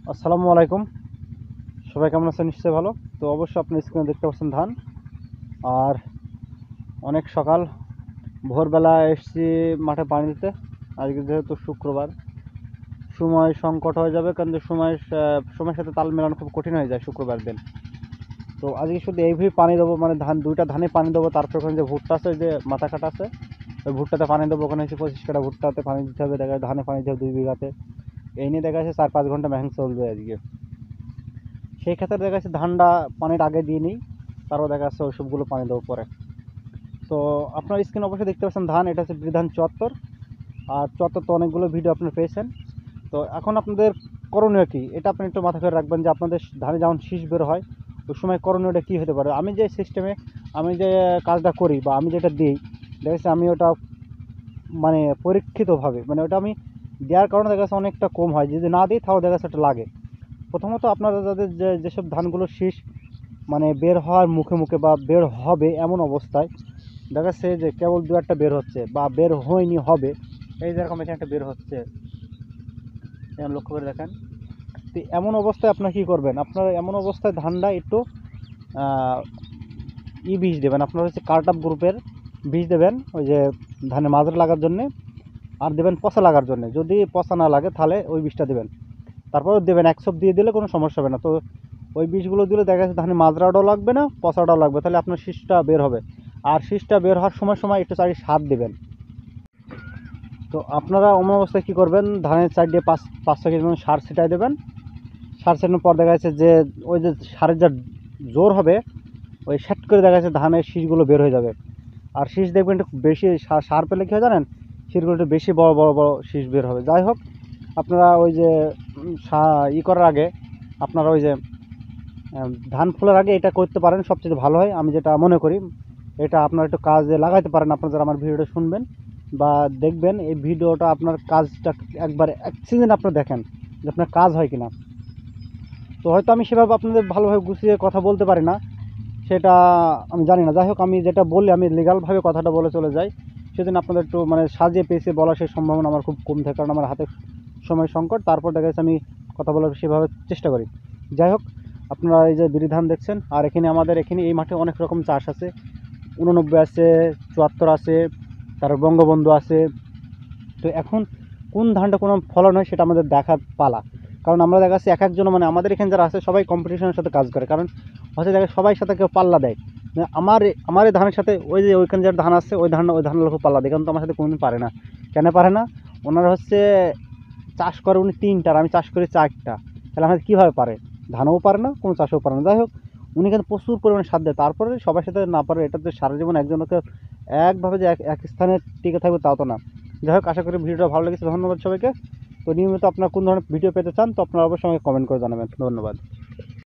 আসসালামু আলাইকুম। সবাই কেমন আছেন? নিশ্চয়ই ভালো। তো অবশ্যই আপনি স্ক্রিনে দেখতে পাচ্ছেন ধান। আর অনেক সকাল, ভোরবেলা এসছি মাঠে পানি দিতে। আজকে যেহেতু শুক্রবার, সময় সংকট হয়ে যাবে, কারণ সময়ের সাথে তাল মেলানো খুব কঠিন হয়ে যায় শুক্রবার দিন। তো আজকে শুধু এইভাবেই পানি দেবো, মানে দুইটা ধানে পানি দেবো। তারপর ওখানে যে ভুট্টা আছে, যে মাথা কাটা আছে, ওই ভুট্টাতে পানি দেবো। ওখানে হচ্ছে 25 কাটা ভুট্টাতে পানি দিতে হবে। দেখা যায় ধানে পানি দিতে হবে 2 বিঘাতে। এই নিয়ে দেখা যাচ্ছে 4-5 ঘন্টা মেহেন চলবে আজকে। সেই ক্ষেত্রে দেখা যাচ্ছে ধানটা পানির আগে দিয়ে নিই, তারপর দেখা যাচ্ছে ওইসবগুলো পানি দেবো পরে। তো আপনার স্ক্রিনে অবশ্যই দেখতে পাচ্ছেন ধান, এটা হচ্ছে বিধান 74। আর 74 তো অনেকগুলো ভিডিও আপনারা পেয়েছেন। তো এখন আপনাদের করণীয় কী, এটা আপনি একটু মাথা করে রাখবেন, যে আপনাদের ধানে যখন শীষ বের হয় ওই সময় করণীয়টা কী হতে পারে। আমি যে সিস্টেমে, আমি যে কাজটা করি বা আমি যেটা দিই, দেখা যাচ্ছে আমি ওটা মানে পরীক্ষিতভাবে, মানে ওটা আমি দেওয়ার কারণে দেখা যাচ্ছে অনেকটা কম হয়। যদি না দিই তাহলে দেখা যাচ্ছে ওটা লাগে। প্রথমত আপনারা যাদের যেসব ধানগুলো শীষ মানে বের হওয়ার মুখে মুখে বা বের হবে এমন অবস্থায়, দেখা যাচ্ছে যে কেবল দু একটা বের হচ্ছে বা বের হয়নি, হবে। এই যেরকম এখানে একটা বের হচ্ছে, লক্ষ্য করে দেখেন। তো এমন অবস্থায় আপনারা কী করবেন, আপনারা এমন অবস্থায় ধানটা একটু বীজ দেবেন। আপনারা হচ্ছে কার্টআপ গ্রুপের বীজ দেবেন, ওই যে ধানের মাজরা লাগার জন্যে। আর দেবেন পচা লাগার জন্যে। যদি পচা না লাগে তাহলে ওই বীজটা দেবেন। তারপরেও দেবেন, একসব দিয়ে দিলে কোনো সমস্যা হবে না। তো ওই বীজগুলো দিলে দেখা যাচ্ছে ধানে মাজরাটাও লাগবে না, পচাটাও লাগবে, তাহলে আপনার শীষটা বের হবে। আর শীষটা বের হওয়ার সময় সময় একটু চারি সার দেবেন। তো আপনারা অমন অবস্থায় কী করবেন, ধানের চার দিয়ে 5-6 কেজি মতো সার ছিটাই দেবেন। সার ছিটানোর পর দেখা যাচ্ছে যে ওই যে সারের যা জোর হবে, ওই সেট করে দেখা যাচ্ছে ধানের শীষগুলো বের হয়ে যাবে। আর শীষ দেখবেন একটু বেশি সার পেলে কী হয় জানেন, শীষগুলো একটু বেশি বড় বড় বড় শীষ বের হবে। যাই হোক, আপনারা ওই যে করার আগে আপনারা ওই যে ধান ফোলার আগে এটা করতে পারেন, সবচেয়ে ভালো হয় আমি যেটা মনে করি। এটা আপনারা একটু কাজে লাগাইতে পারেন। আপনারা যারা আমার ভিডিওটা শুনবেন বা দেখবেন, এই ভিডিওটা আপনার কাজটা একবার এক সিজন আপনারা দেখেন যে আপনার কাজ হয় কিনা। তো হয়তো আমি সেভাবে আপনাদের ভালোভাবে গুছিয়ে কথা বলতে পারি না, সেটা আমি জানি না। যাই হোক, আমি যেটা বলি আমি লিগালভাবে কথাটা বলে চলে যাই। সেজন্য আপনাদের একটু মানে সাজিয়ে পেঁচিয়ে বলার সেই সম্ভাবনা আমার খুব কম থাকে, কারণ আমার হাতে সময় সংকট। তারপর দেখা যাচ্ছে আমি কথা বলার সেভাবে চেষ্টা করি। যাই হোক, আপনারা এই যে বিরি ধান দেখছেন, আর এখানে আমাদের এখানে এই মাঠে অনেক রকম চাষ আছে। 89 আছে, 74 আছে, তারপর বঙ্গবন্ধু আছে। তো এখন কোন ধানটা কোনো ফলন হয় সেটা আমাদের দেখার পালা। কারণ আমরা দেখা যাচ্ছে এক একজন, মানে আমাদের এখানে যারা আছে সবাই কম্পিটিশনের সাথে কাজ করে, কারণ হচ্ছে দেখা সবাই সাথে কেউ পাল্লা দেয়। মানে আমার এই ধানের সাথে ওই যে ওইখানে যার ধান আছে ওই ধানের লোক পাল্লা দেয়, কারণ তো আমার সাথে কোনোদিন পারে না। কেন পারে না? ওনারা হচ্ছে চাষ করে উনি 3টা, আর আমি চাষ করি 4টা। তাহলে আমাদের কীভাবে পারে? ধানও পারে না, কোনো চাষও পারে না। যাই হোক, উনি কিন্তু প্রচুর পরিমাণে সার দেয়, তারপরে সবার সাথে না পারে। এটা তো সারা জীবন একজনকে একভাবে যে এক স্থানে টিকে থাকবে তাও তো না। যাই হোক, আশা করি ভিডিওটা ভালো লেগেছে। ধন্যবাদ সবাইকে। তো নিয়মিত আপনারা কোন ধরনের ভিডিও পেতে চান তো আপনারা অবশ্যই আমাকে কমেন্ট করে জানাবেন। ধন্যবাদ।